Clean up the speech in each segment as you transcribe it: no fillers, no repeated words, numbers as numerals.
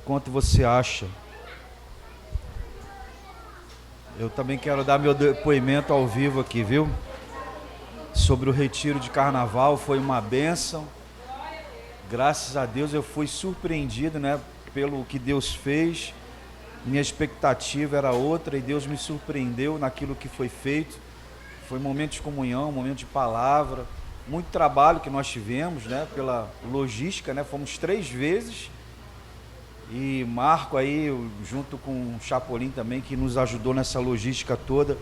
quanto você acha. Eu também quero dar meu depoimento ao vivo aqui, viu? Sobre o retiro de carnaval, foi uma bênção. Graças a Deus eu fui surpreendido, né, pelo que Deus fez. Minha expectativa era outra e Deus me surpreendeu naquilo que foi feito. Foi um momento de comunhão, um momento de palavra, muito trabalho que nós tivemos, né, pela logística, né, fomos 3 vezes. E Marco aí, junto com o Chapolin também, que nos ajudou nessa logística toda,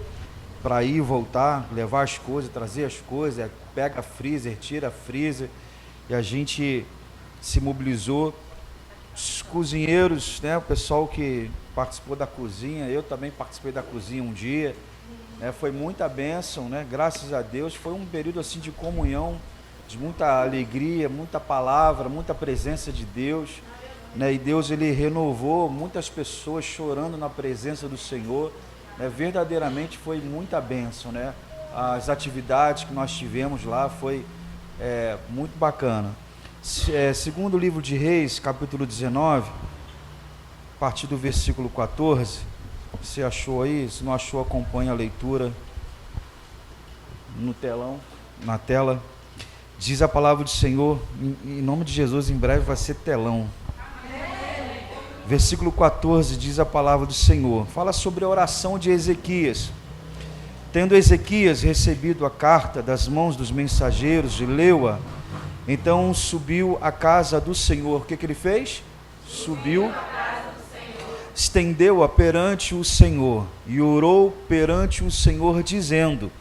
para ir e voltar, levar as coisas, trazer as coisas, pega freezer, tira freezer, e a gente se mobilizou. Os cozinheiros, né, o pessoal que participou da cozinha, eu também participei da cozinha um dia, né, foi muita bênção, né, graças a Deus, foi um período assim de comunhão, de muita alegria, muita palavra, muita presença de Deus, né, e Deus ele renovou muitas pessoas chorando na presença do Senhor, né, verdadeiramente foi muita bênção, né, as atividades que nós tivemos lá foi muito bacana. Segundo o livro de Reis, capítulo 19, a partir do versículo 14, você achou aí? Se não achou, acompanhe a leitura no telão, na tela. Diz a palavra do Senhor, em nome de Jesus, em breve vai ser telão. Versículo 14 diz a palavra do Senhor, fala sobre a oração de Ezequias. Tendo Ezequias recebido a carta das mãos dos mensageiros e leu-a, então subiu à casa do Senhor. O que ele fez? Subiu, estendeu-a perante o Senhor e orou perante o Senhor, dizendo: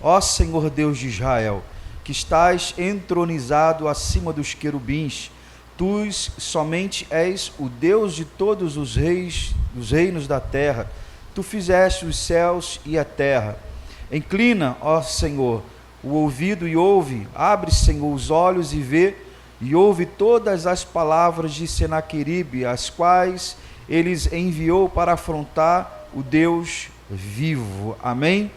Ó Senhor Deus de Israel, que estás entronizado acima dos querubins, tu somente és o Deus de todos os reis, dos reinos da terra. Tu fizeste os céus e a terra. Inclina, ó Senhor, o ouvido e ouve, abre, Senhor, os olhos e vê, e ouve todas as palavras de Senaqueribe, as quais eles enviou para afrontar o Deus vivo. Amém?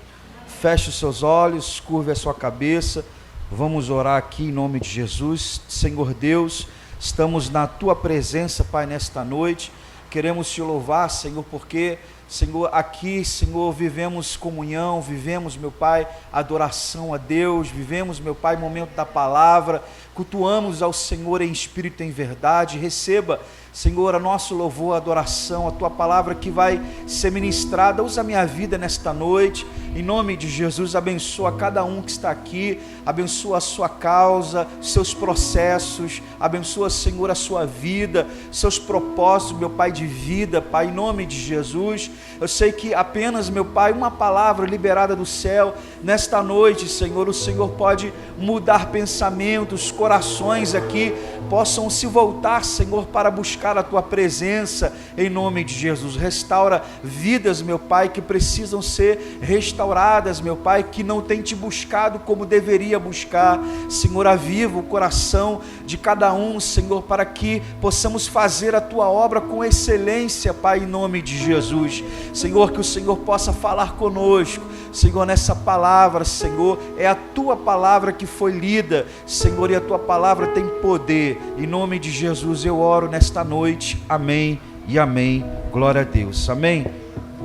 Feche os seus olhos, curve a sua cabeça, vamos orar aqui em nome de Jesus. Senhor Deus, estamos na Tua presença, Pai, nesta noite, queremos Te louvar, Senhor, porque, Senhor, aqui, Senhor, vivemos comunhão, vivemos, meu Pai, adoração a Deus, vivemos, meu Pai, momento da palavra, cultuamos ao Senhor em espírito e em verdade. Receba, Senhor, a nosso louvor, a adoração, a Tua palavra que vai ser ministrada. Usa a minha vida nesta noite, em nome de Jesus. Abençoa cada um que está aqui, abençoa a sua causa, seus processos, abençoa, Senhor, a sua vida, seus propósitos, meu Pai, de vida, Pai, em nome de Jesus. Eu sei que apenas, meu Pai, uma palavra liberada do céu, nesta noite, Senhor, o Senhor pode mudar pensamentos, corações aqui possam se voltar, Senhor, para buscar a Tua presença, em nome de Jesus. Restaura vidas, meu Pai, que precisam ser restauradas, meu Pai, que não tem Te buscado como deveria buscar. Senhor, aviva o coração de cada um, Senhor, para que possamos fazer a Tua obra com excelência, Pai, em nome de Jesus. Senhor, que o Senhor possa falar conosco, Senhor, nessa palavra, Senhor, é a Tua palavra que foi lida, Senhor, e a Tua palavra tem poder. Em nome de Jesus eu oro nesta noite, amém e amém, glória a Deus, amém.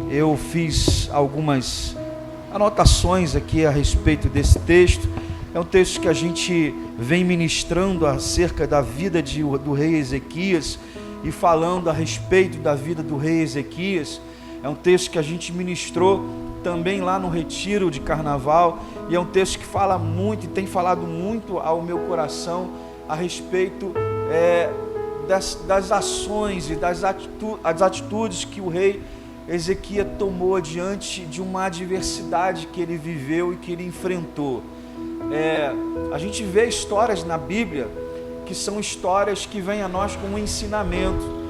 Eu fiz algumas anotações aqui a respeito desse texto. É um texto que a gente vem ministrando acerca da vida do rei Ezequias e falando a respeito da vida do rei Ezequias. É um texto que a gente ministrou também lá no retiro de carnaval, e é um texto que fala muito e tem falado muito ao meu coração a respeito das ações e das atitudes que o rei Ezequias tomou diante de uma adversidade que ele viveu e que ele enfrentou. A gente vê histórias na Bíblia que são histórias que vêm a nós como um ensinamento.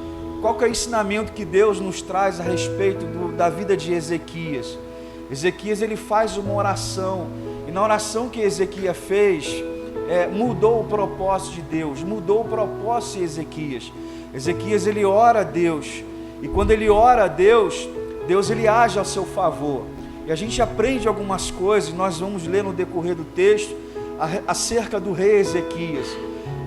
Qual que é o ensinamento que Deus nos traz a respeito da vida de Ezequias? Ezequias, ele faz uma oração, e na oração que Ezequias fez, mudou o propósito de Deus, mudou o propósito de Ezequias. Ezequias, ele ora a Deus, e quando ele ora a Deus, Deus ele age a seu favor. E a gente aprende algumas coisas, nós vamos ler no decorrer do texto, acerca do rei Ezequias.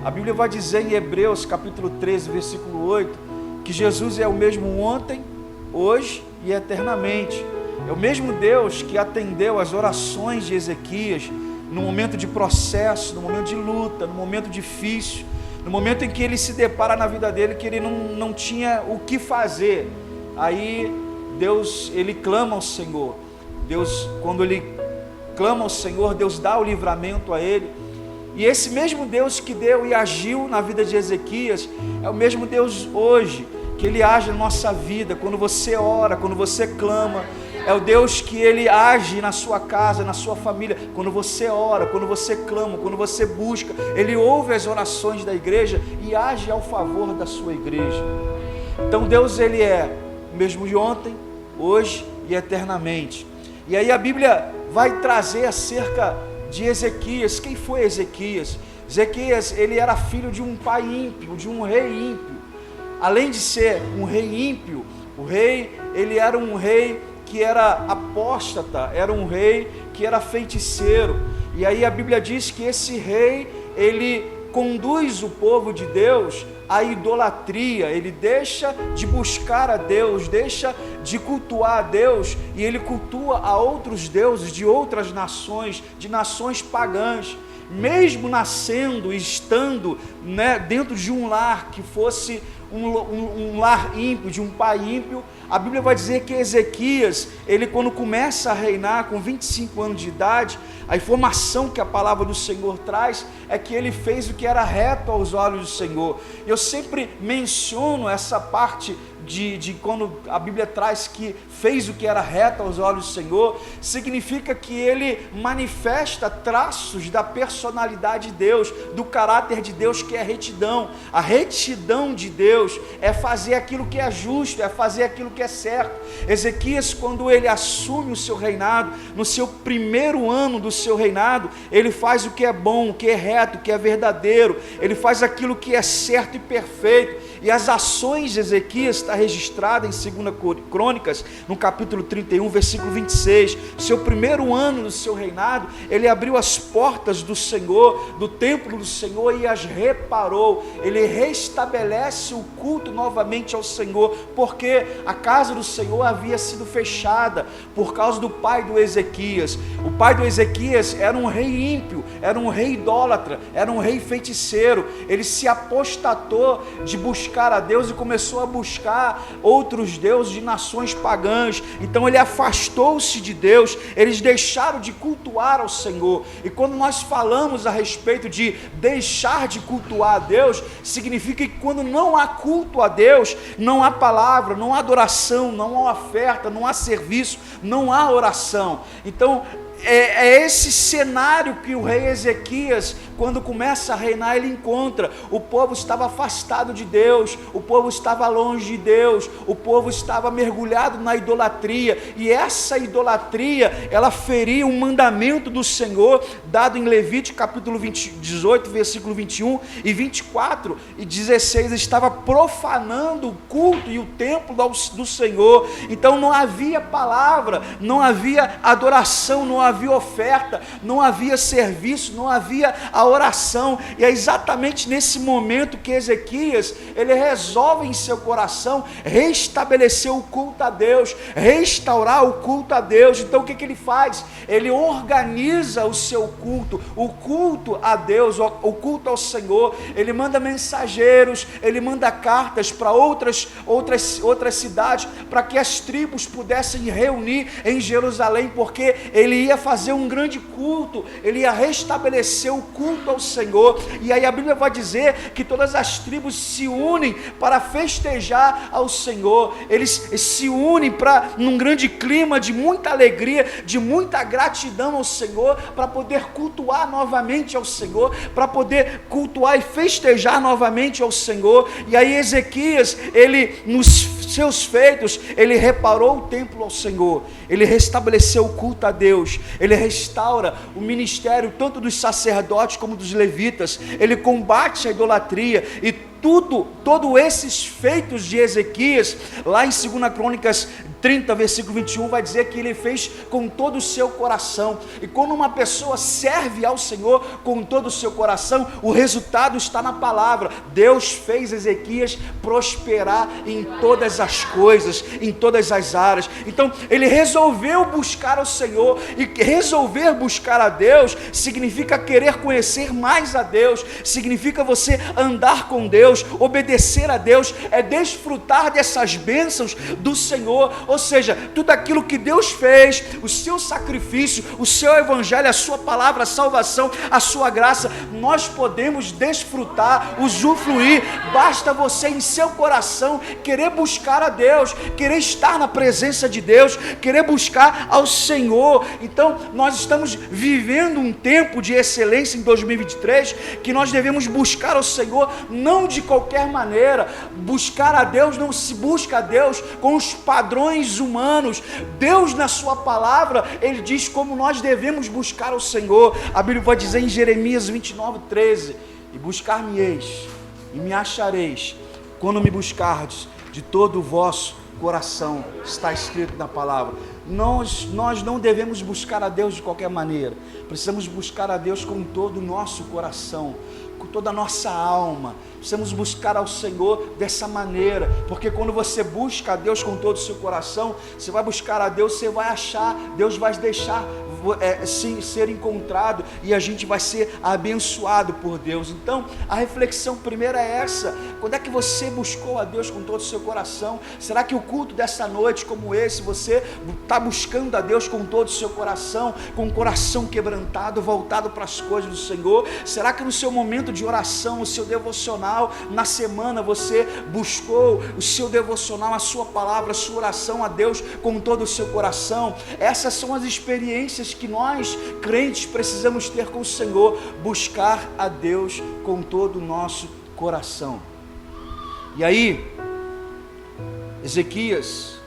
A Bíblia vai dizer em Hebreus capítulo 13, versículo 8, que Jesus é o mesmo ontem, hoje e eternamente. É o mesmo Deus que atendeu as orações de Ezequias no momento de processo, no momento de luta, no momento difícil, no momento em que ele se depara na vida dele que ele não tinha o que fazer. Aí Deus, ele clama ao Senhor. Deus, quando ele clama ao Senhor, Deus dá o livramento a ele. E esse mesmo Deus que deu e agiu na vida de Ezequias é o mesmo Deus hoje, que ele age na nossa vida. Quando você ora, quando você clama, é o Deus que ele age na sua casa, na sua família. Quando você ora, quando você clama, quando você busca, ele ouve as orações da igreja e age ao favor da sua igreja. Então Deus, ele é o mesmo de ontem, hoje e eternamente. E aí a Bíblia vai trazer acerca de Ezequias. Quem foi Ezequias? Ezequias, ele era filho de um pai ímpio, de um rei ímpio. Além de ser um rei ímpio, o rei, ele era um rei que era apóstata, era um rei que era feiticeiro. E aí a Bíblia diz que esse rei, ele conduz o povo de Deus à idolatria. Ele deixa de buscar a Deus, deixa de cultuar a Deus, e ele cultua a outros deuses de outras nações, de nações pagãs. Mesmo nascendo e estando, dentro de um lar que fosse um lar ímpio, de um pai ímpio, a Bíblia vai dizer que Ezequias, ele quando começa a reinar com 25 anos de idade, a informação que a palavra do Senhor traz é que ele fez o que era reto aos olhos do Senhor. Eu sempre menciono essa parte de quando a Bíblia traz que fez o que era reto aos olhos do Senhor, significa que ele manifesta traços da personalidade de Deus, do caráter de Deus, que é a retidão. A retidão de Deus é fazer aquilo que é justo, é fazer aquilo que é certo. Ezequias, quando ele assume o seu reinado, no seu primeiro ano do seu reinado, ele faz o que é bom, o que é reto, o que é verdadeiro, ele faz aquilo que é certo e perfeito. E as ações de Ezequias está registrada em 2 Crônicas, no capítulo 31, versículo 26. Seu primeiro ano do seu reinado, ele abriu as portas do Senhor, do templo do Senhor, e as reparou. Ele restabelece o culto novamente ao Senhor, porque a casa do Senhor havia sido fechada por causa do pai do Ezequias. O pai do Ezequias era um rei ímpio, era um rei idólatra, era um rei feiticeiro. Ele se apostatou de buscar a Deus e começou a buscar outros deuses de nações pagãs. Então ele afastou-se de Deus, eles deixaram de cultuar ao Senhor. E quando nós falamos a respeito de deixar de cultuar a Deus, significa que quando não há culto a Deus, não há palavra, não há adoração, não há oferta, não há serviço, não há oração. Então é esse cenário que o rei Ezequias, quando começa a reinar, ele encontra. O povo estava afastado de Deus, o povo estava longe de Deus, o povo estava mergulhado na idolatria, e essa idolatria, ela feria um mandamento do Senhor, dado em Levítico capítulo 18, versículo 21 e 24 e 16, estava profanando o culto e o templo do Senhor. Então não havia palavra, não havia adoração, não havia oferta, não havia serviço, não havia a oração. E é exatamente nesse momento que Ezequias, ele resolve em seu coração restabelecer o culto a Deus, restaurar o culto a Deus. Então o que ele faz? Ele organiza o seu culto, o culto a Deus, o culto ao Senhor. Ele manda mensageiros, ele manda cartas para outras cidades, para que as tribos pudessem reunir em Jerusalém, porque ele ia fazer um grande culto, ele ia restabelecer o culto ao Senhor. E aí a Bíblia vai dizer que todas as tribos se unem para festejar ao Senhor. Eles se unem num grande clima de muita alegria, de muita gratidão ao Senhor, para poder cultuar novamente ao Senhor, para poder cultuar e festejar novamente ao Senhor. E aí Ezequias, ele nos seus feitos, ele reparou o templo ao Senhor, ele restabeleceu o culto a Deus, ele restaura o ministério tanto dos sacerdotes como dos levitas, ele combate a idolatria, e todos esses feitos de Ezequias, lá em 2 Crônicas 30, versículo 21, vai dizer que ele fez com todo o seu coração. E quando uma pessoa serve ao Senhor com todo o seu coração, o resultado está na palavra. Deus fez Ezequias prosperar em todas as coisas, em todas as áreas. Então ele resolveu buscar ao Senhor, e resolver buscar a Deus significa querer conhecer mais a Deus, significa você andar com Deus, obedecer a Deus, é desfrutar dessas bênçãos do Senhor. Ou seja, tudo aquilo que Deus fez, o seu sacrifício, o seu evangelho, a sua palavra, a salvação, a sua graça, nós podemos desfrutar, usufruir. Basta você em seu coração querer buscar a Deus, querer estar na presença de Deus, querer buscar ao Senhor. Então nós estamos vivendo um tempo de excelência em 2023, que nós devemos buscar ao Senhor, não de qualquer maneira. Buscar a Deus não se busca a Deus com os padrões humanos. Deus, na sua palavra, ele diz como nós devemos buscar ao Senhor. A Bíblia vai dizer em Jeremias 29:13: e buscar-me-eis e me achareis quando me buscardes de todo o vosso coração. Está escrito na palavra. Nós não devemos buscar a Deus de qualquer maneira. Precisamos buscar a Deus com todo o nosso coração, com toda a nossa alma. Precisamos buscar ao Senhor dessa maneira, porque quando você busca a Deus com todo o seu coração, você vai buscar a Deus, você vai achar, Deus vai deixar sim, ser encontrado, e a gente vai ser abençoado por Deus. Então a reflexão primeira é essa: quando é que você buscou a Deus com todo o seu coração? Será que o culto dessa noite como esse, você está buscando a Deus com todo o seu coração, com o coração quebrantado, voltado para as coisas do Senhor? Será que no seu momento de oração, o seu devocional, na semana, você buscou o seu devocional, a sua palavra, a sua oração a Deus com todo o seu coração? Essas são as experiências que nós, crentes, precisamos ter com o Senhor: buscar a Deus com todo o nosso coração. E aí, Ezequias,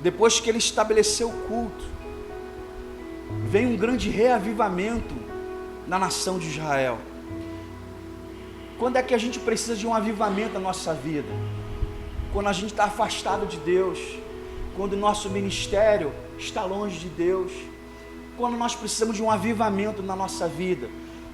depois que ele estabeleceu o culto, vem um grande reavivamento na nação de Israel. Quando é que a gente precisa de um avivamento na nossa vida? Quando a gente está afastado de Deus, quando o nosso ministério está longe de Deus, quando nós precisamos de um avivamento na nossa vida,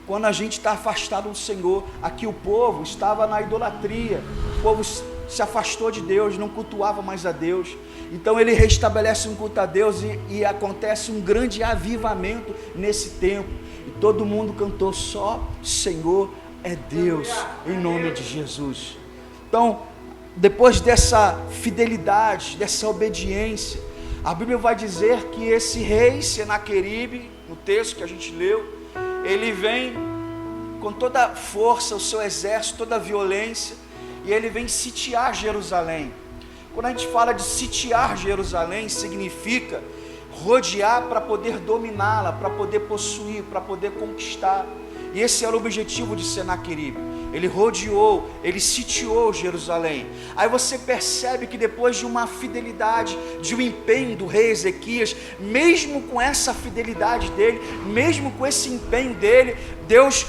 quando a gente está afastado do Senhor. Aqui o povo estava na idolatria, o povo se afastou de Deus, não cultuava mais a Deus. Então ele restabelece um culto a Deus, e acontece um grande avivamento nesse tempo, e todo mundo cantou: só Senhor é Deus, em nome de Jesus. Então, depois dessa fidelidade, dessa obediência, a Bíblia vai dizer que esse rei Senaqueribe, no texto que a gente leu, ele vem com toda a força, o seu exército, toda a violência, e ele vem sitiar Jerusalém. Quando a gente fala de sitiar Jerusalém, significa rodear para poder dominá-la, para poder possuir, para poder conquistar. E esse era o objetivo de Senaqueribe. Ele rodeou, ele sitiou Jerusalém. Aí você percebe que depois de uma fidelidade, de um empenho do rei Ezequias, mesmo com essa fidelidade dele, mesmo com esse empenho dele, Deus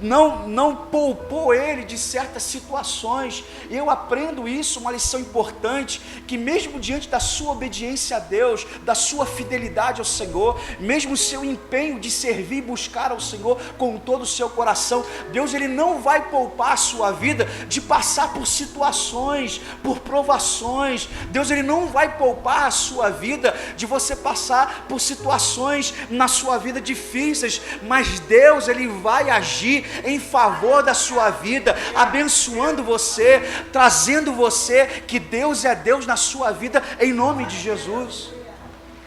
não poupou ele de certas situações. E eu aprendo isso, uma lição importante, que mesmo diante da sua obediência a Deus, da sua fidelidade ao Senhor, mesmo o seu empenho de servir e buscar ao Senhor com todo o seu coração, Deus ele não vai poupar a sua vida de passar por situações, por provações. Deus ele não vai poupar a sua vida de você passar por situações na sua vida difíceis, mas Deus ele vai agir em favor da sua vida, abençoando você, trazendo você que Deus é Deus na sua vida, em nome de Jesus.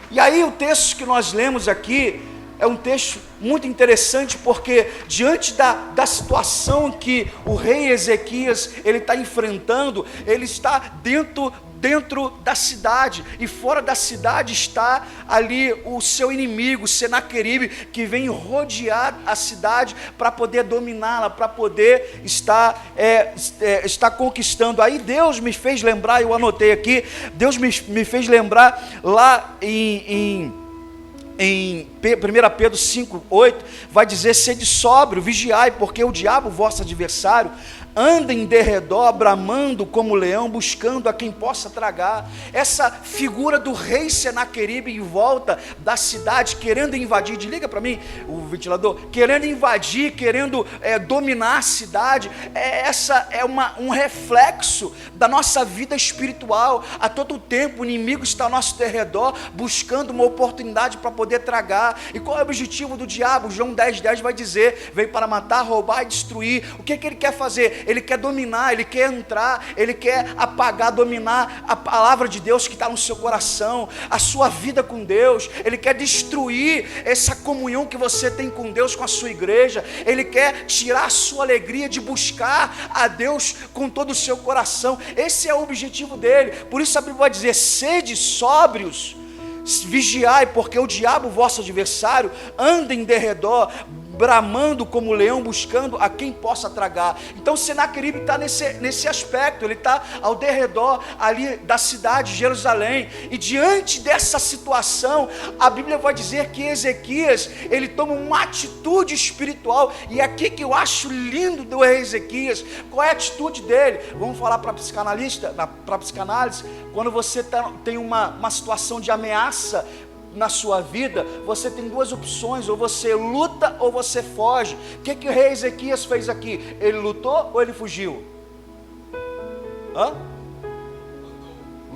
E aí o texto que nós lemos aqui é um texto muito interessante, porque diante da situação que o rei Ezequias ele está enfrentando, ele está dentro da cidade, e fora da cidade está ali o seu inimigo, Senaqueribe, que vem rodear a cidade para poder dominá-la, para poder estar conquistando. Aí Deus me fez lembrar, eu anotei aqui, Deus me fez lembrar lá em em 1 Pedro 5:8, vai dizer: sede sóbrio, vigiai, porque o diabo, vosso adversário, anda em derredor, bramando como leão, buscando a quem possa tragar. Essa figura do rei Senaqueribe em volta da cidade, querendo invadir, desliga para mim o ventilador, querendo invadir, querendo dominar a cidade. Essa é um reflexo da nossa vida espiritual. A todo tempo o inimigo está ao nosso derredor, buscando uma oportunidade para poder tragar. E qual é o objetivo do diabo? João 10:10 vai dizer: veio para matar, roubar e destruir. O que ele quer fazer? Ele quer dominar, ele quer entrar, ele quer apagar, dominar a palavra de Deus que está no seu coração, a sua vida com Deus. Ele quer destruir essa comunhão que você tem com Deus, com a sua igreja. Ele quer tirar a sua alegria de buscar a Deus com todo o seu coração. Esse é o objetivo dele. Por isso a Bíblia vai dizer: sede sóbrios, vigiai, porque o diabo, vosso adversário, anda em derredor, bramando como leão, buscando a quem possa tragar. Então Senaqueribe está nesse aspecto, ele está ao derredor ali da cidade de Jerusalém, e diante dessa situação, a Bíblia vai dizer que Ezequias, ele toma uma atitude espiritual, e é aqui que eu acho lindo do rei Ezequias. Qual é a atitude dele? Vamos falar para psicanalista, para psicanálise. Quando você tem uma situação de ameaça na sua vida, você tem duas opções: ou você luta ou você foge. O que o rei Ezequias fez aqui? Ele lutou ou ele fugiu?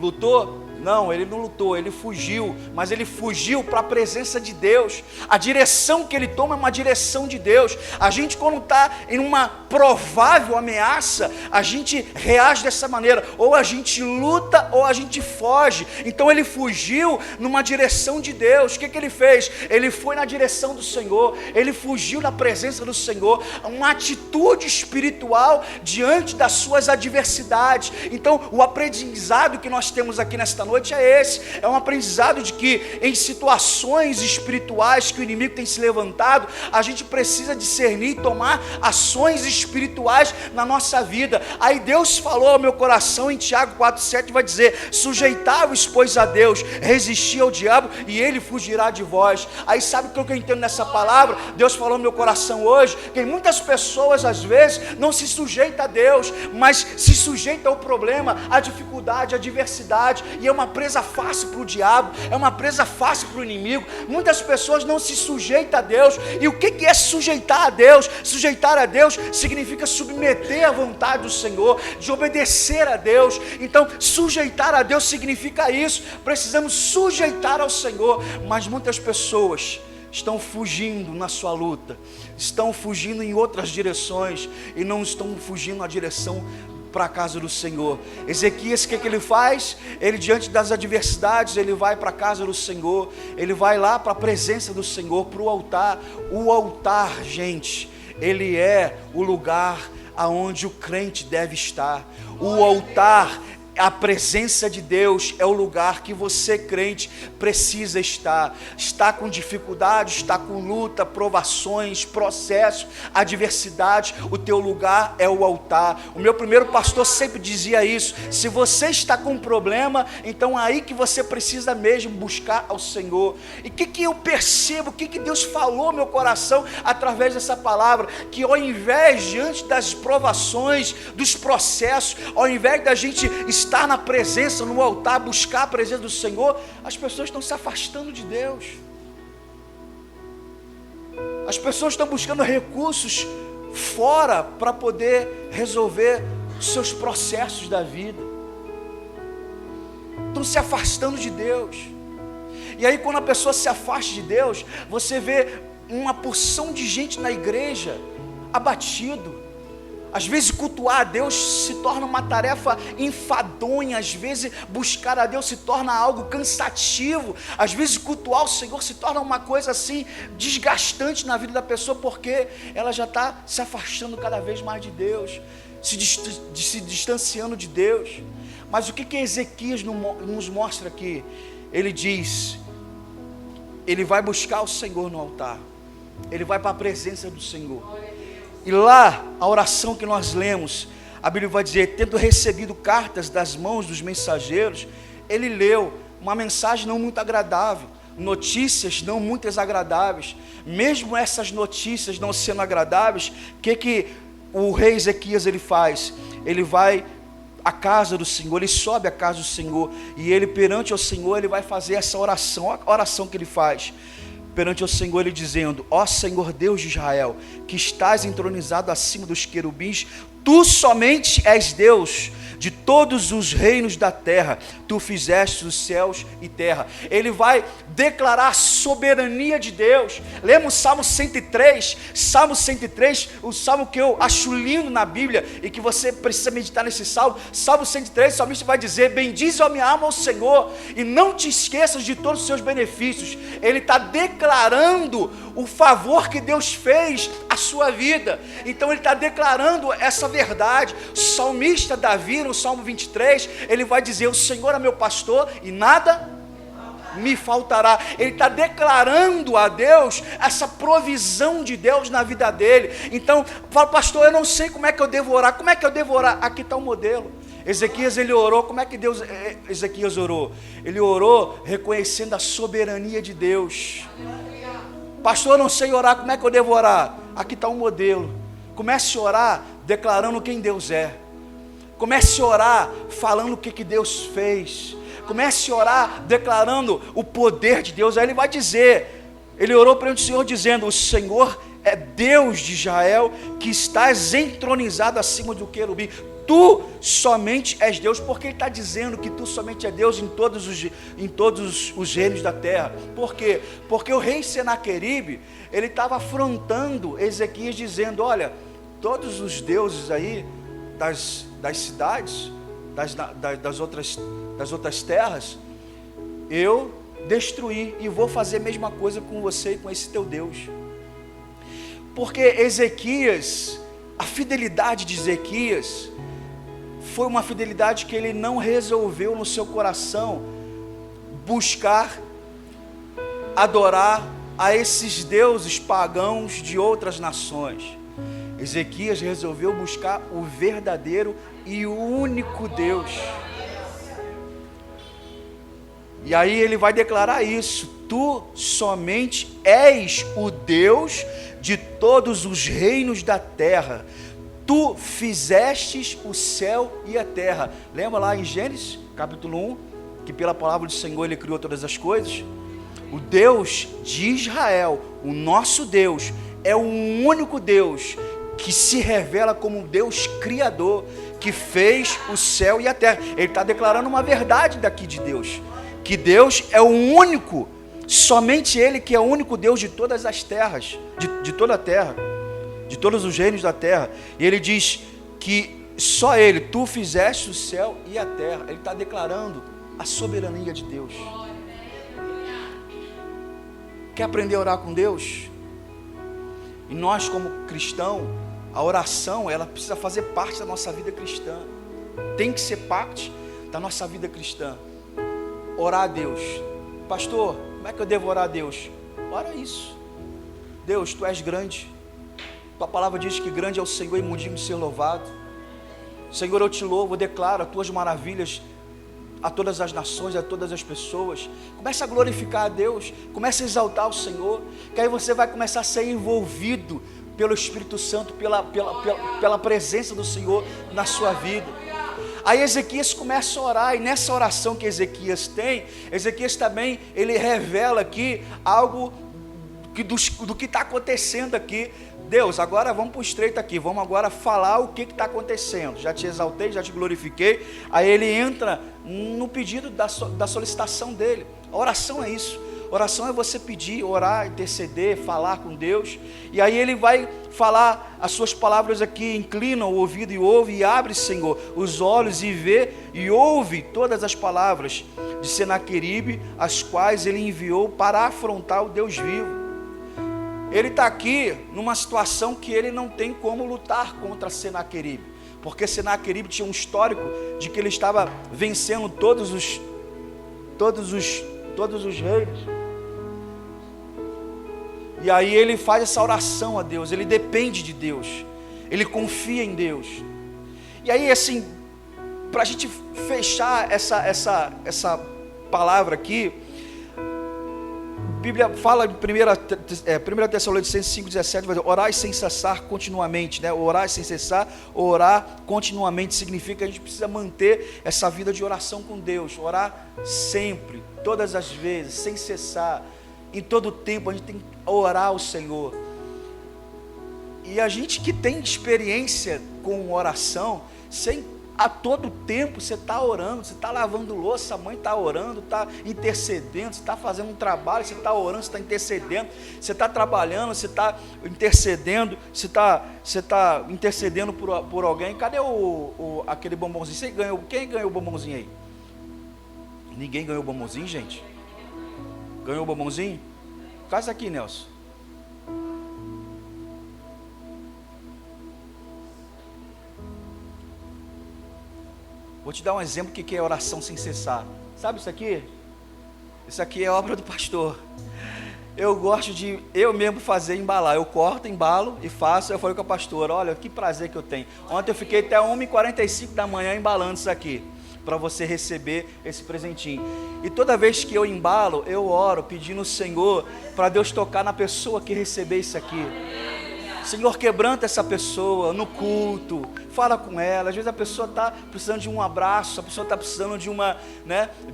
Lutou? Não, ele não lutou, ele fugiu, mas ele fugiu para a presença de Deus. A direção que ele toma é uma direção de Deus. A gente, quando está em uma provável ameaça, a gente reage dessa maneira: ou a gente luta ou a gente foge. Então ele fugiu numa direção de Deus. O que ele fez? Ele foi na direção do Senhor, ele fugiu na presença do Senhor, uma atitude espiritual diante das suas adversidades. Então o aprendizado que nós temos aqui nesta noite é esse: é um aprendizado de que em situações espirituais que o inimigo tem se levantado, a gente precisa discernir e tomar ações espirituais na nossa vida. Aí Deus falou ao meu coração em Tiago 4:7, vai dizer: sujeitai-vos, pois, a Deus, resisti ao diabo e ele fugirá de vós. Aí sabe o que eu entendo nessa palavra? Deus falou no meu coração hoje que muitas pessoas às vezes não se sujeitam a Deus, mas se sujeitam ao problema, à dificuldade, à adversidade, e é uma presa fácil para o diabo, é uma presa fácil para o inimigo. Muitas pessoas não se sujeitam a Deus. E o que é sujeitar a Deus? Sujeitar a Deus significa submeter à vontade do Senhor, de obedecer a Deus. Então sujeitar a Deus significa isso. Precisamos sujeitar ao Senhor. Mas muitas pessoas estão fugindo na sua luta, estão fugindo em outras direções e não estão fugindo na direção para a casa do Senhor. Ezequias, o que ele faz? Ele, diante das adversidades, ele vai para a casa do Senhor, ele vai lá para a presença do Senhor, para o altar. O altar, gente, ele é o lugar aonde o crente deve estar. O altar, a presença de Deus, é o lugar que você, crente, precisa estar. Está com dificuldade, está com luta, provações, processos, adversidade, o teu lugar é o altar. O meu primeiro pastor sempre dizia isso: se você está com um problema, então é aí que você precisa mesmo buscar ao Senhor. E o que eu percebo, o que Deus falou no meu coração através dessa palavra? Que ao invés, diante das provações, dos processos, ao invés da gente estar na presença, no altar, buscar a presença do Senhor, as pessoas estão se afastando de Deus. As pessoas estão buscando recursos fora para poder resolver os seus processos da vida. Estão se afastando de Deus. E aí, quando a pessoa se afasta de Deus, você vê uma porção de gente na igreja abatido. Às vezes cultuar a Deus se torna uma tarefa enfadonha. Às vezes buscar a Deus se torna algo cansativo. Às vezes cultuar o Senhor se torna uma coisa assim desgastante na vida da pessoa, porque ela já está se afastando cada vez mais de Deus, se distanciando de Deus. Mas o que Ezequias nos mostra aqui? Ele diz, ele vai buscar o Senhor no altar, ele vai para a presença do Senhor. E lá, a oração que nós lemos, a Bíblia vai dizer: tendo recebido cartas das mãos dos mensageiros, ele leu uma mensagem não muito agradável. notícias não muito agradáveis. Mesmo essas notícias não sendo agradáveis, o que o rei Ezequias ele faz? Ele vai à casa do Senhor, ele sobe à casa do Senhor, e ele perante o Senhor, ele vai fazer essa oração. Olha a oração que ele faz perante o Senhor, ele dizendo: ó Senhor Deus de Israel, que estás entronizado acima dos querubins, tu somente és Deus de todos os reinos da terra, tu fizeste os céus e terra. Ele vai declarar a soberania de Deus. Lembra o Salmo 103? Salmo 103, o salmo que eu acho lindo na Bíblia, e que você precisa meditar nesse salmo. Salmo 103, o salmista vai dizer: bendize a minha alma ao Senhor, e não te esqueças de todos os seus benefícios. Ele está declarando o favor que Deus fez à sua vida. Então ele está declarando essa verdade. O salmista Davi, no Salmo 23, ele vai dizer: o Senhor é meu pastor e nada me faltará. Ele está declarando a Deus essa provisão de Deus na vida dele. Então, fala: pastor, eu não sei como é que eu devo orar. Como é que eu devo orar? Aqui está o modelo. Ezequias, ele orou. Como é que Ezequias orou? Ele orou reconhecendo a soberania de Deus. Pastor, eu não sei orar. Como é que eu devo orar? Aqui está um modelo. Comece a orar declarando quem Deus é. Comece a orar falando o que Deus fez. Comece a orar declarando o poder de Deus. Aí ele vai dizer, ele orou perante o Senhor dizendo: o Senhor é Deus de Israel, que estás entronizado acima do querubim. Tu somente és Deus. Porque ele está dizendo que tu somente é Deus em todos os reinos da terra. Por quê? Porque o rei Senaqueribe, ele estava afrontando Ezequias dizendo: olha, todos os deuses aí das cidades, das outras terras, eu destruí, e vou fazer a mesma coisa com você e com esse teu Deus. Porque Ezequias, a fidelidade de Ezequias foi uma fidelidade que ele não resolveu no seu coração buscar adorar a esses deuses pagãos de outras nações. Ezequias resolveu buscar o verdadeiro e o único Deus. E aí ele vai declarar isso: tu somente és o Deus de todos os reinos da terra. Tu fizestes o céu e a terra. Lembra lá em Gênesis, capítulo 1, que pela palavra do Senhor ele criou todas as coisas? O Deus de Israel, o nosso Deus, é o único Deus que se revela como um Deus criador, que fez o céu e a terra. Ele está declarando uma verdade daqui de Deus, que Deus é o único, somente Ele que é o único Deus de todas as terras, de toda a terra, de todos os reinos da terra. E Ele diz que só Ele, tu fizeste o céu e a terra. Ele está declarando a soberania de Deus. Quer aprender a orar com Deus? E nós, como cristão, a oração, ela precisa fazer parte da nossa vida cristã. Tem que ser parte da nossa vida cristã. Orar a Deus. Pastor, como é que eu devo orar a Deus? Ora isso. Deus, tu és grande. Tua palavra diz que grande é o Senhor e mundo de ser louvado. Senhor, eu te louvo, eu declaro as tuas maravilhas a todas as nações, a todas as pessoas. Comece a glorificar a Deus, comece a exaltar o Senhor, que aí você vai começar a ser envolvido pelo Espírito Santo, pela presença do Senhor na sua vida. Aí Ezequias começa a orar, e nessa oração que Ezequias tem, Ezequias também, ele revela aqui algo do que está acontecendo aqui. Deus, agora vamos para o estreito aqui, vamos agora falar o que está acontecendo. Já te exaltei, já te glorifiquei. Aí ele entra no pedido da solicitação dele. A oração é isso. Oração é você pedir, orar, interceder, falar com Deus. E aí ele vai falar as suas palavras aqui: inclina o ouvido e ouve, e abre, Senhor, os olhos e vê e ouve todas as palavras de Senaqueribe, as quais ele enviou para afrontar o Deus vivo. Ele está aqui numa situação que ele não tem como lutar contra Senaqueribe, porque Senaqueribe tinha um histórico de que ele estava vencendo todos os reinos. E aí ele faz essa oração a Deus, ele depende de Deus, ele confia em Deus. E aí, assim, para a gente fechar essa palavra aqui, Bíblia fala em 1 Tessalonicenses 5,17, vai dizer, orai sem cessar continuamente, né? Orar sem cessar, orar continuamente, significa que a gente precisa manter essa vida de oração com Deus, orar sempre, todas as vezes, sem cessar, em todo tempo a gente tem que orar ao Senhor. E a gente que tem experiência com oração, a todo tempo você está orando, você está lavando louça, a mãe está orando, está intercedendo, você está fazendo um trabalho, você está orando, você está intercedendo, você está trabalhando, você está intercedendo, você está intercedendo por alguém. Cadê aquele bombonzinho? Quem ganhou o bombonzinho aí? Ninguém ganhou o bombonzinho, gente? Ganhou o bombonzinho? Faz aqui, Nelson. Vou te dar um exemplo do que é oração sem cessar. Sabe isso aqui? Isso aqui é obra do pastor. Eu gosto de eu mesmo fazer, embalar. Eu corto, embalo e faço. Eu falei com a pastora, olha que prazer que eu tenho. Ontem eu fiquei até 1h45 da manhã embalando isso aqui, para você receber esse presentinho. E toda vez que eu embalo, eu oro pedindo ao Senhor para Deus tocar na pessoa que receber isso aqui. Senhor, quebranta essa pessoa no culto, fala com ela. Às vezes a pessoa está precisando de um abraço, a pessoa está precisando de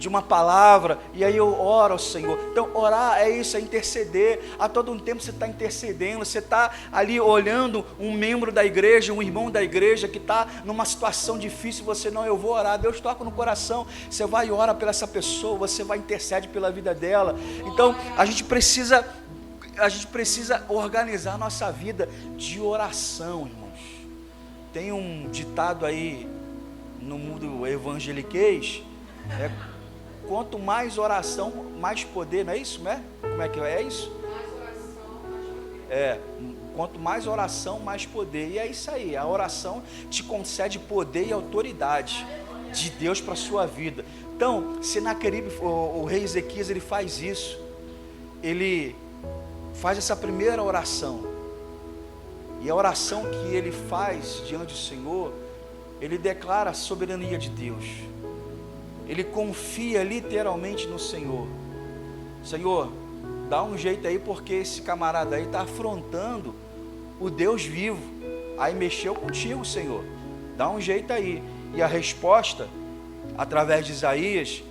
uma palavra, e aí eu oro ao Senhor. Então orar é isso, é interceder. A todo um tempo você está intercedendo, você está ali olhando um membro da igreja, um irmão da igreja que está numa situação difícil, você não, eu vou orar, Deus toca no coração, você vai e ora pela essa pessoa, você vai e intercede pela vida dela. Então a gente precisa organizar a nossa vida de oração, irmãos. Tem um ditado aí no mundo evangeliquez, quanto mais oração, mais poder, não é isso, né? Como é que é isso? Mais oração, mais poder. Quanto mais oração, mais poder. E é isso aí, a oração te concede poder e autoridade de Deus para a sua vida. Então, Senaqueribe, o rei Ezequias, ele faz isso. Ele faz essa primeira oração, e a oração que ele faz diante do Senhor, ele declara a soberania de Deus, ele confia literalmente no Senhor. Senhor, dá um jeito aí, porque esse camarada aí está afrontando o Deus vivo, aí mexeu contigo, Senhor, dá um jeito aí. E a resposta, através de Isaías,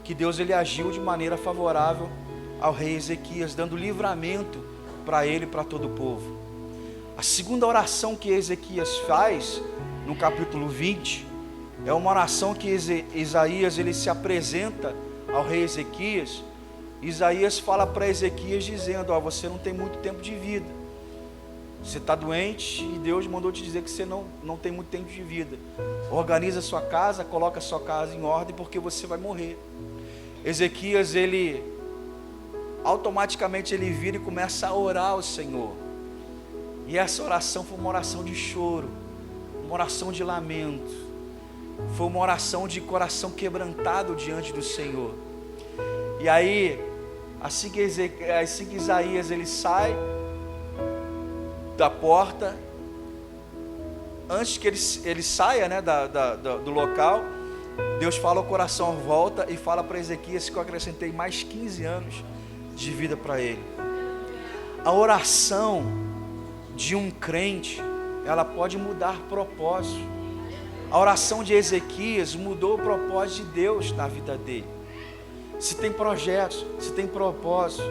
que Deus ele agiu de maneira favorável ao rei Ezequias, dando livramento para ele e para todo o povo. A segunda oração que Ezequias faz, no capítulo 20, é uma oração que Isaías ele se apresenta ao rei Ezequias. Isaías fala para Ezequias dizendo, você não tem muito tempo de vida, você está doente e Deus mandou te dizer que você não tem muito tempo de vida. Organiza a sua casa, coloca a sua casa em ordem, porque você vai morrer. Ezequias, automaticamente ele vira e começa a orar ao Senhor, e essa oração foi uma oração de choro, uma oração de lamento, foi uma oração de coração quebrantado diante do Senhor. E aí, assim que Isaías ele sai da porta, antes que ele saia, né, do local, Deus fala ao coração, volta e fala para Ezequias que eu acrescentei mais 15 anos de vida para ele. A oração de um crente, ela pode mudar propósito. A oração de Ezequias mudou o propósito de Deus na vida dele. Se tem projetos, se tem propósito,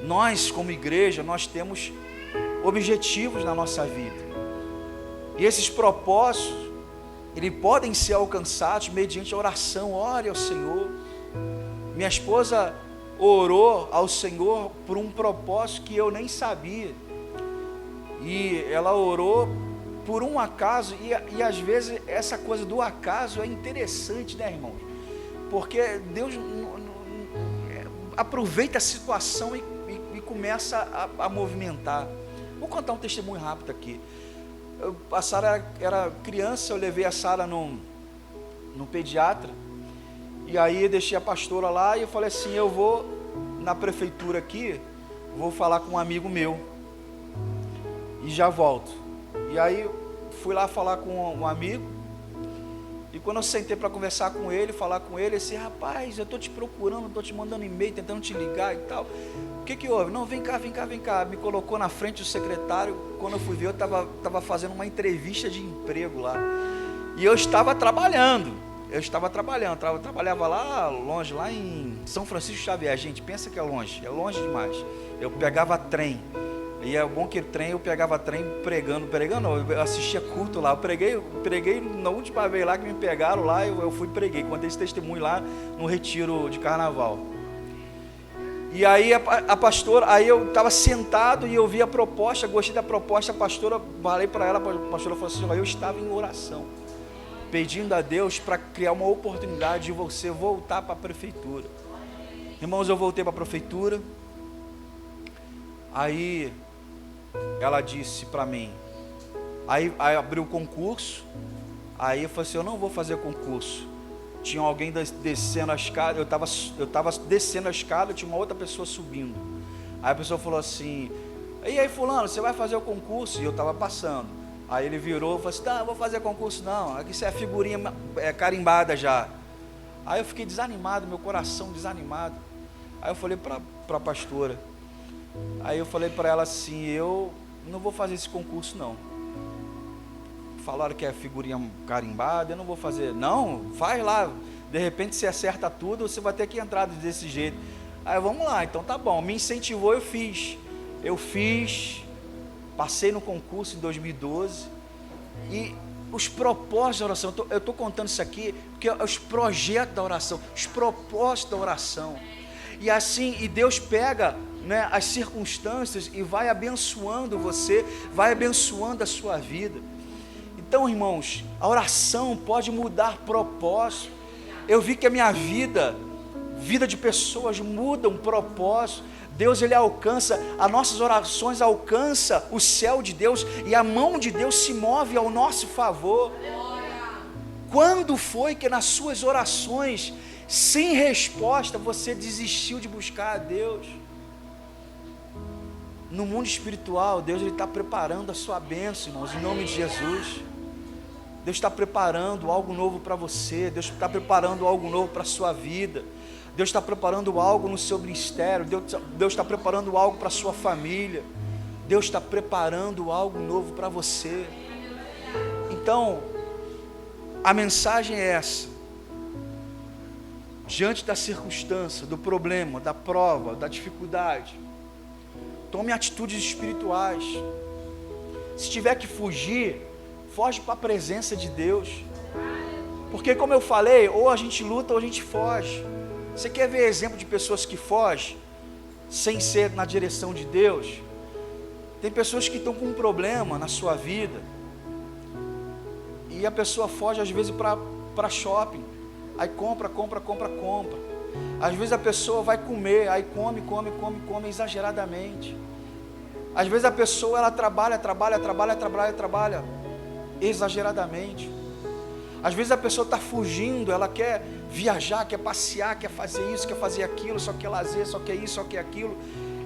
nós como igreja, nós temos objetivos na nossa vida, e esses propósitos, eles podem ser alcançados mediante a oração. Ore ao Senhor. Minha esposa orou ao Senhor por um propósito que eu nem sabia, e ela orou por um acaso, e às vezes essa coisa do acaso é interessante, né, irmãos? Porque Deus aproveita a situação e começa a movimentar. Vou contar um testemunho rápido aqui. A Sara era criança, eu levei a Sara no pediatra, e aí eu deixei a pastora lá, e eu falei assim, eu vou na prefeitura aqui, vou falar com um amigo meu, e já volto. E aí fui lá falar com um amigo, e quando eu sentei para conversar com ele, falar com ele, esse rapaz, eu estou te procurando, estou te mandando e-mail, tentando te ligar e tal. O que houve? Não, vem cá. Me colocou na frente do secretário. Quando eu fui ver, eu estava fazendo uma entrevista de emprego lá. E eu estava trabalhando. Trabalhava lá longe, lá em São Francisco Xavier. Gente, pensa que é longe demais. Eu pegava trem. E é bom que trem, eu pegava trem pregando, eu assistia culto lá, eu preguei na última vez lá que me pegaram lá, eu fui e preguei, contei esse testemunho lá no retiro de carnaval. E aí a pastora, aí eu estava sentado e eu vi a proposta, gostei da proposta, a pastora, falei para ela, a pastora falou assim, eu estava em oração, pedindo a Deus para criar uma oportunidade de você voltar para a prefeitura. Irmãos, eu voltei para a prefeitura, aí ela disse para mim, aí abriu o concurso, aí eu falei assim, eu não vou fazer concurso. Tinha alguém descendo a escada, eu estava descendo a escada, tinha uma outra pessoa subindo. Aí a pessoa falou assim, e aí fulano, você vai fazer o concurso? E eu estava passando. Aí ele virou e falou assim, não vou fazer concurso não, aqui isso é figurinha carimbada já. Aí eu fiquei desanimado, meu coração desanimado. Aí eu falei para a pastora, aí eu falei para ela assim, eu não vou fazer esse concurso não. Falaram que é figurinha carimbada, eu não vou fazer. Não, faz lá, de repente você acerta tudo, você vai ter que entrar desse jeito. Aí vamos lá, então tá bom, me incentivou, eu fiz, passei no concurso em 2012, e os propósitos da oração, eu estou contando isso aqui, porque é os projetos da oração, os propósitos da oração, e assim, e Deus pega, né, as circunstâncias e vai abençoando você, vai abençoando a sua vida. Então, irmãos, a oração pode mudar propósito. Eu vi que a minha vida de pessoas muda um propósito. Deus, Ele alcança, as nossas orações alcançam o céu de Deus e a mão de Deus se move ao nosso favor. Quando foi que nas suas orações, sem resposta, você desistiu de buscar a Deus? No mundo espiritual, Deus está preparando a sua bênção, irmãos, em nome de Jesus. Deus está preparando algo novo para você, Deus está preparando algo novo para a sua vida, Deus está preparando algo no seu ministério, Deus está preparando algo para a sua família, Deus está preparando algo novo para você. Então, a mensagem é essa: diante da circunstância, do problema, da prova, da dificuldade, tome atitudes espirituais. Se tiver que fugir, foge para a presença de Deus, porque como eu falei, ou a gente luta ou a gente foge. Você quer ver exemplo de pessoas que fogem, sem ser na direção de Deus? Tem pessoas que estão com um problema na sua vida, e a pessoa foge às vezes para shopping, aí compra. Às vezes a pessoa vai comer, aí come exageradamente. Às vezes a pessoa ela trabalha exageradamente. Às vezes a pessoa está fugindo, ela quer viajar, quer passear, quer fazer isso, quer fazer aquilo, só quer lazer, só quer isso, só quer aquilo.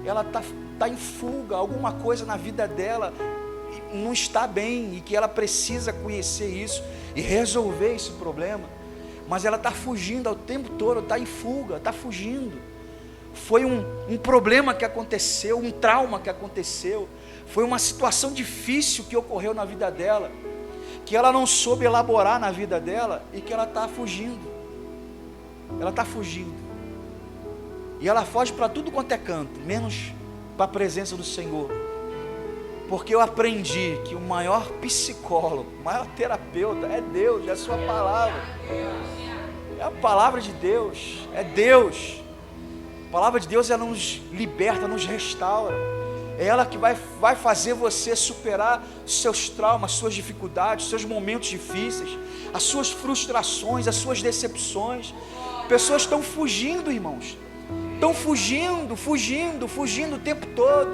Ela está em fuga, alguma coisa na vida dela não está bem, e que ela precisa conhecer isso e resolver esse problema, mas ela está fugindo ao tempo todo, está em fuga, está fugindo. Foi um problema que aconteceu, um trauma que aconteceu, foi uma situação difícil que ocorreu na vida dela, que ela não soube elaborar na vida dela, e que ela está fugindo. Ela está fugindo, e ela foge para tudo quanto é canto, menos para a presença do Senhor. Porque eu aprendi que o maior psicólogo, o maior terapeuta é Deus, é a sua palavra, é a palavra de Deus, é Deus. A palavra de Deus, ela nos liberta, nos restaura. É ela que vai fazer você superar seus traumas, suas dificuldades, seus momentos difíceis, as suas frustrações, as suas decepções. Pessoas estão fugindo, irmãos, estão fugindo o tempo todo,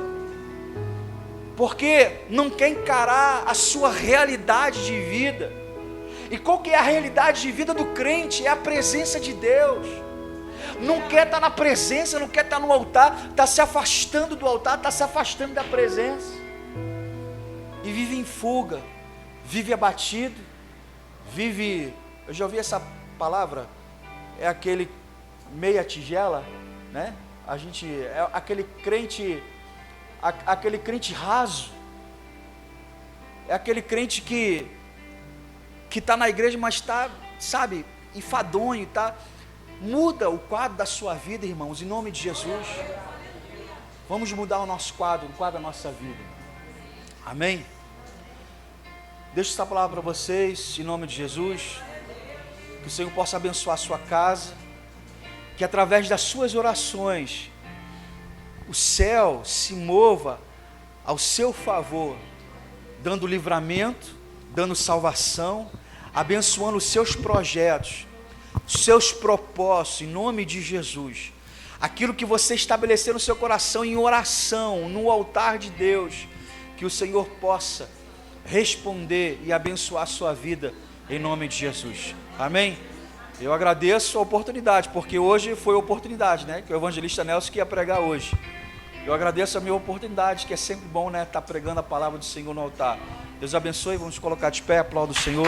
porque não quer encarar a sua realidade de vida. E qual que é a realidade de vida do crente? É a presença de Deus. Não quer estar na presença, não quer estar no altar, está se afastando do altar, está se afastando da presença, e vive em fuga, vive abatido, vive Eu já ouvi essa palavra, é aquele meia tigela, né? A gente é aquele crente raso, é aquele crente que está na igreja, mas está, sabe, enfadonho, tá? Muda o quadro da sua vida, irmãos, em nome de Jesus. Vamos mudar o nosso quadro, o quadro da nossa vida. Amém? Deixo essa palavra para vocês, em nome de Jesus. Que o Senhor possa abençoar a sua casa, que através das suas orações, o céu se mova ao seu favor, dando livramento, dando salvação, abençoando os seus projetos, os seus propósitos, em nome de Jesus. Aquilo que você estabeleceu no seu coração em oração, no altar de Deus, que o Senhor possa responder e abençoar a sua vida, em nome de Jesus. Amém? Eu agradeço a oportunidade, porque hoje foi a oportunidade, né? Que o evangelista Nelson que ia pregar hoje. Eu agradeço a minha oportunidade, que é sempre bom, né? Estar pregando a palavra do Senhor no altar. Deus abençoe, vamos colocar de pé, aplauda o Senhor.